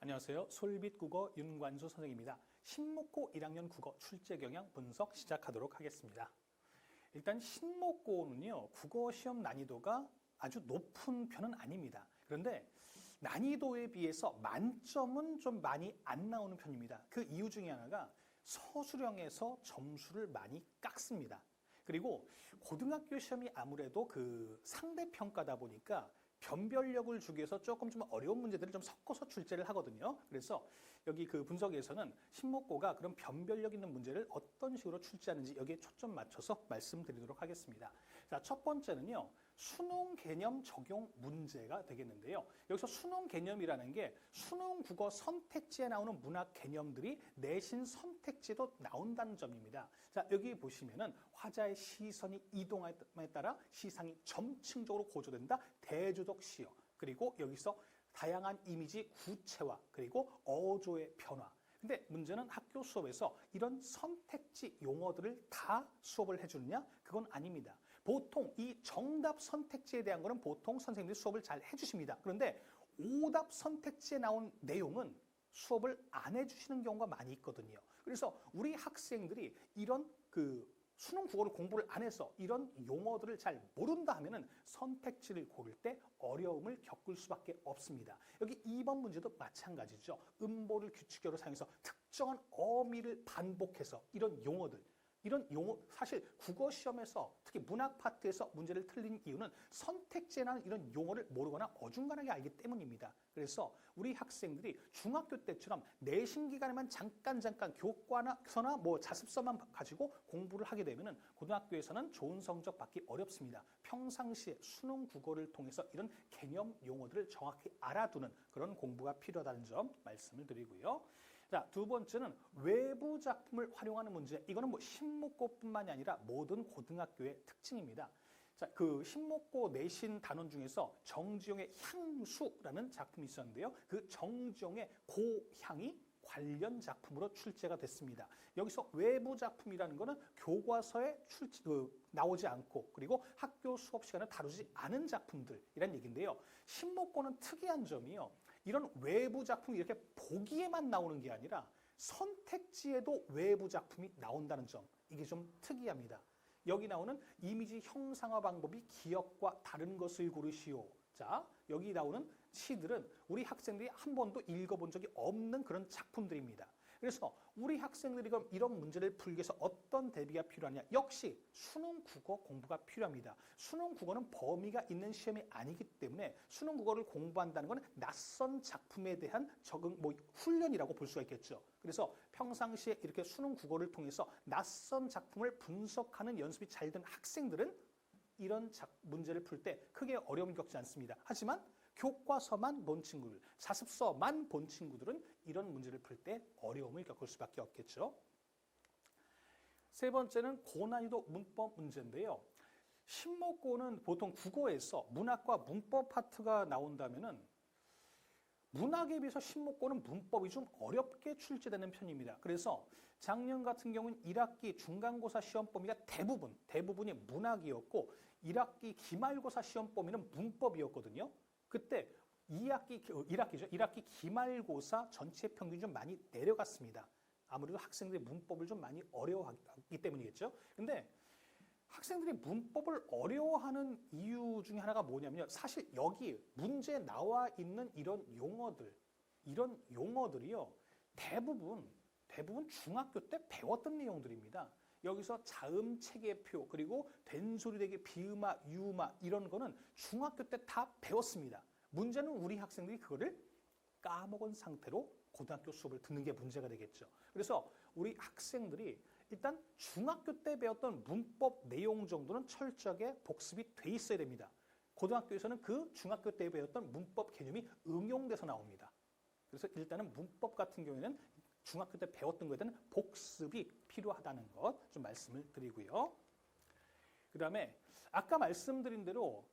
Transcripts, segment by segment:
안녕하세요. 솔빛국어 윤관수 선생님입니다. 신목고 1학년 국어 출제 경향 분석 시작하도록 하겠습니다. 일단 신목고는요, 국어 시험 난이도가 아주 높은 편은 아닙니다. 그런데 난이도에 비해서 만점은 좀 많이 안 나오는 편입니다. 그 이유 중에 하나가 서술형에서 점수를 많이 깎습니다. 그리고 고등학교 시험이 아무래도 그 상대평가다 보니까 변별력을 주기 위해서 조금 좀 어려운 문제들을 좀 섞어서 출제를 하거든요. 그래서 여기 그 분석에서는 신목고가 그런 변별력 있는 문제를 어떤 식으로 출제하는지 여기에 초점 맞춰서 말씀드리도록 하겠습니다. 자, 첫 번째는요. 수능 개념 적용 문제가 되겠는데요. 여기서 수능 개념이라는 게 수능 국어 선택지에 나오는 문학 개념들이 내신 선택지에도 나온다는 점입니다. 자, 여기 보시면은 화자의 시선이 이동함에 따라 시상이 점층적으로 고조된다. 대조적 시어. 그리고 여기서 다양한 이미지 구체화, 그리고 어조의 변화. 근데 문제는 학교 수업에서 이런 선택지 용어들을 다 수업을 해주느냐? 그건 아닙니다. 보통 이 정답 선택지에 대한 거는 보통 선생님들이 수업을 잘 해주십니다. 그런데 오답 선택지에 나온 내용은 수업을 안 해주시는 경우가 많이 있거든요. 그래서 우리 학생들이 이런 수능 국어를 공부를 안 해서 이런 용어들을 잘 모른다 하면은 선택지를 고를 때 어려움을 겪을 수밖에 없습니다. 여기 2번 문제도 마찬가지죠. 음보를 규칙적으로 사용해서 특정한 어미를 반복해서 이런 용어들, 이런 용어, 사실 국어 시험에서 특히 문학 파트에서 문제를 틀린 이유는 선택지에 나는 이런 용어를 모르거나 어중간하게 알기 때문입니다. 그래서 우리 학생들이 중학교 때처럼 내신 기간에만 잠깐 교과서나 뭐 자습서만 가지고 공부를 하게 되면은 고등학교에서는 좋은 성적 받기 어렵습니다. 평상시에 수능 국어를 통해서 이런 개념 용어들을 정확히 알아두는 그런 공부가 필요하다는 점 말씀을 드리고요. 자, 두 번째는 외부 작품을 활용하는 문제. 이거는 뭐 신목고뿐만이 아니라 모든 고등학교의 특징입니다. 자, 그 신목고 내신 단원 중에서 정지용의 향수라는 작품이 있었는데요. 그 정지용의 고향이 관련 작품으로 출제가 됐습니다. 여기서 외부 작품이라는 거는 교과서에 나오지 않고 그리고 학교 수업 시간에 다루지 않은 작품들이란 얘기인데요. 신목고는 특이한 점이요. 이런 외부 작품이 이렇게 보기에만 나오는 게 아니라 선택지에도 외부 작품이 나온다는 점. 이게 좀 특이합니다. 여기 나오는 이미지 형상화 방법이 기억과 다른 것을 고르시오. 자, 여기 나오는 시들은 우리 학생들이 한 번도 읽어본 적이 없는 그런 작품들입니다. 그래서 우리 학생들이 그럼 이런 문제를 풀기 위해서 어떤 대비가 필요하냐? 역시 수능 국어 공부가 필요합니다. 수능 국어는 범위가 있는 시험이 아니기 때문에 수능 국어를 공부한다는 것은 낯선 작품에 대한 적응, 훈련이라고 볼 수가 있겠죠. 그래서 평상시에 이렇게 수능 국어를 통해서 낯선 작품을 분석하는 연습이 잘 된 학생들은 이런 문제를 풀 때 크게 어려움을 겪지 않습니다. 하지만 교과서만 본 친구들, 자습서만 본 친구들은 이런 문제를 풀 때 어려움을 겪을 수밖에 없겠죠. 세 번째는 고난이도 문법 문제인데요. 신목고는 보통 국어에서 문학과 문법 파트가 나온다면은 문학에 비해서 신목고는 문법이 좀 어렵게 출제되는 편입니다. 그래서 작년 같은 경우는 1학기 중간고사 시험 범위가 대부분이 문학이었고 1학기 기말고사 시험 범위는 문법이었거든요. 그때 1학기 기말고사 전체 평균이 좀 많이 내려갔습니다. 아무래도 학생들이 문법을 좀 많이 어려워하기 때문이겠죠. 근데 학생들이 문법을 어려워하는 이유 중에 하나가 뭐냐면요. 사실 여기 문제에 나와 있는 이런 용어들이요. 대부분 중학교 때 배웠던 내용들입니다. 여기서 자음 체계표 그리고 된소리되기 비음아 유음아 이런 거는 중학교 때 다 배웠습니다. 문제는 우리 학생들이 그거를 까먹은 상태로 고등학교 수업을 듣는 게 문제가 되겠죠. 그래서 우리 학생들이 일단 중학교 때 배웠던 문법 내용 정도는 철저하게 복습이 돼 있어야 됩니다. 고등학교에서는 그 중학교 때 배웠던 문법 개념이 응용돼서 나옵니다. 그래서 일단은 문법 같은 경우에는 중학교 때 배웠던 거에 대한 복습이 필요하다는 것 좀 말씀을 드리고요. 그 다음에 아까 말씀드린 대로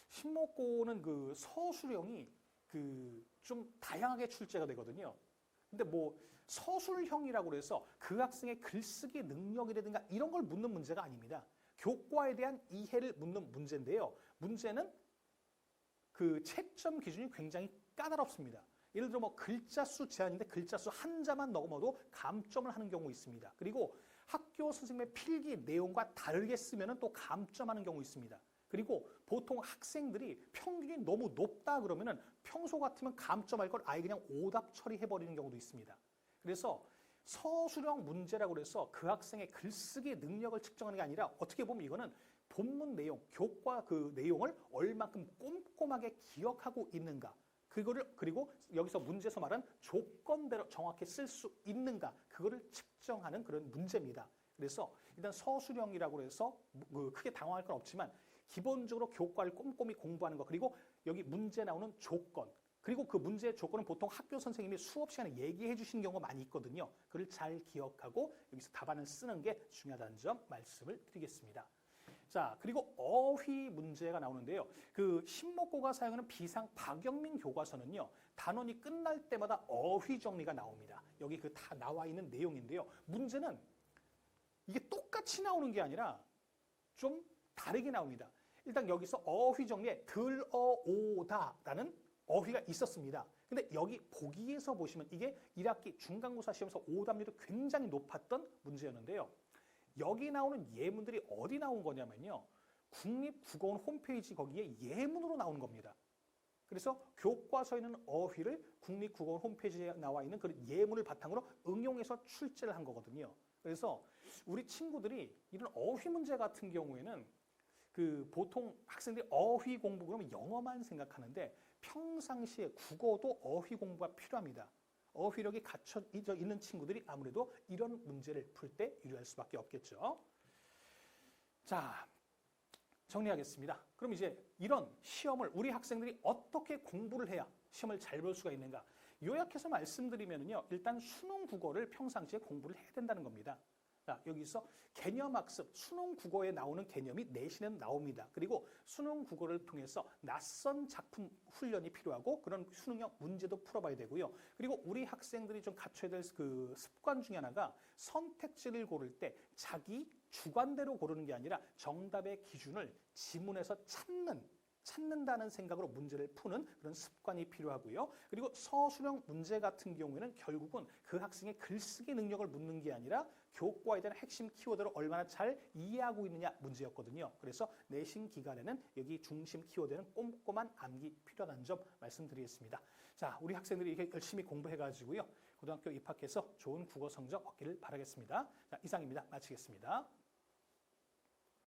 신목고는 그 서술형이 좀 다양하게 출제가 되거든요. 근데 서술형이라고 해서 그 학생의 글쓰기 능력이라든가 이런 걸 묻는 문제가 아닙니다. 교과에 대한 이해를 묻는 문제인데요. 문제는 그 채점 기준이 굉장히 까다롭습니다. 예를 들어 뭐 글자 수 제한인데 글자 수 한자만 넘어도 감점을 하는 경우 있습니다. 그리고 학교 선생님의 필기 내용과 다르게 쓰면은 또 감점하는 경우 있습니다. 그리고 보통 학생들이 평균이 너무 높다 그러면은 평소 같으면 감점할 걸 아예 그냥 오답 처리해버리는 경우도 있습니다. 그래서 서술형 문제라고 해서 그 학생의 글쓰기 능력을 측정하는 게 아니라 어떻게 보면 이거는 본문 내용, 교과 그 내용을 얼마큼 꼼꼼하게 기억하고 있는가, 그거를 그리고 여기서 문제에서 말한 조건대로 정확히 쓸 수 있는가, 그거를 측정하는 그런 문제입니다. 그래서 일단 서술형이라고 해서 크게 당황할 건 없지만 기본적으로 교과를 꼼꼼히 공부하는 거, 그리고 여기 문제 나오는 조건, 그리고 그 문제의 조건은 보통 학교 선생님이 수업 시간에 얘기해 주시는 경우가 많이 있거든요. 그걸 잘 기억하고 여기서 답안을 쓰는 게 중요하다는 점 말씀을 드리겠습니다. 자, 그리고 어휘 문제가 나오는데요. 그 신목고가 사용하는 비상 박영민 교과서는요, 단원이 끝날 때마다 어휘 정리가 나옵니다. 여기 그 다 나와 있는 내용인데요. 문제는 이게 똑같이 나오는 게 아니라 좀 다르게 나옵니다. 일단 여기서 어휘 정리에 들어오다라는 어휘가 있었습니다. 근데 여기 보기에서 보시면 이게 1학기 중간고사 시험에서 오답률이 굉장히 높았던 문제였는데요. 여기 나오는 예문들이 어디 나온 거냐면요. 국립국어원 홈페이지 거기에 예문으로 나오는 겁니다. 그래서 교과서에 있는 어휘를 국립국어원 홈페이지에 나와 있는 그 예문을 바탕으로 응용해서 출제를 한 거거든요. 그래서 우리 친구들이 이런 어휘 문제 같은 경우에는 그 보통 학생들이 어휘 공부 그러면 영어만 생각하는데 평상시에 국어도 어휘 공부가 필요합니다. 어휘력이 갖춰 있는 친구들이 아무래도 이런 문제를 풀 때 유리할 수밖에 없겠죠. 자, 정리하겠습니다. 그럼 이제 이런 시험을 우리 학생들이 어떻게 공부를 해야 시험을 잘 볼 수가 있는가? 요약해서 말씀드리면요, 일단 수능 국어를 평상시에 공부를 해야 된다는 겁니다. 자, 여기서 개념학습, 수능 국어에 나오는 개념이 내신에 나옵니다. 그리고 수능 국어를 통해서 낯선 작품 훈련이 필요하고 그런 수능형 문제도 풀어봐야 되고요. 그리고 우리 학생들이 좀 갖춰야 될 그 습관 중에 하나가 선택지를 고를 때 자기 주관대로 고르는 게 아니라 정답의 기준을 지문에서 찾는다는 생각으로 문제를 푸는 그런 습관이 필요하고요. 그리고 서술형 문제 같은 경우에는 결국은 그 학생의 글쓰기 능력을 묻는 게 아니라 교과에 대한 핵심 키워드를 얼마나 잘 이해하고 있느냐 문제였거든요. 그래서 내신 기간에는 여기 중심 키워드는 꼼꼼한 암기 필요하다는 점 말씀드리겠습니다. 자, 우리 학생들이 이렇게 열심히 공부해가지고요. 고등학교 입학해서 좋은 국어 성적 얻기를 바라겠습니다. 자, 이상입니다. 마치겠습니다.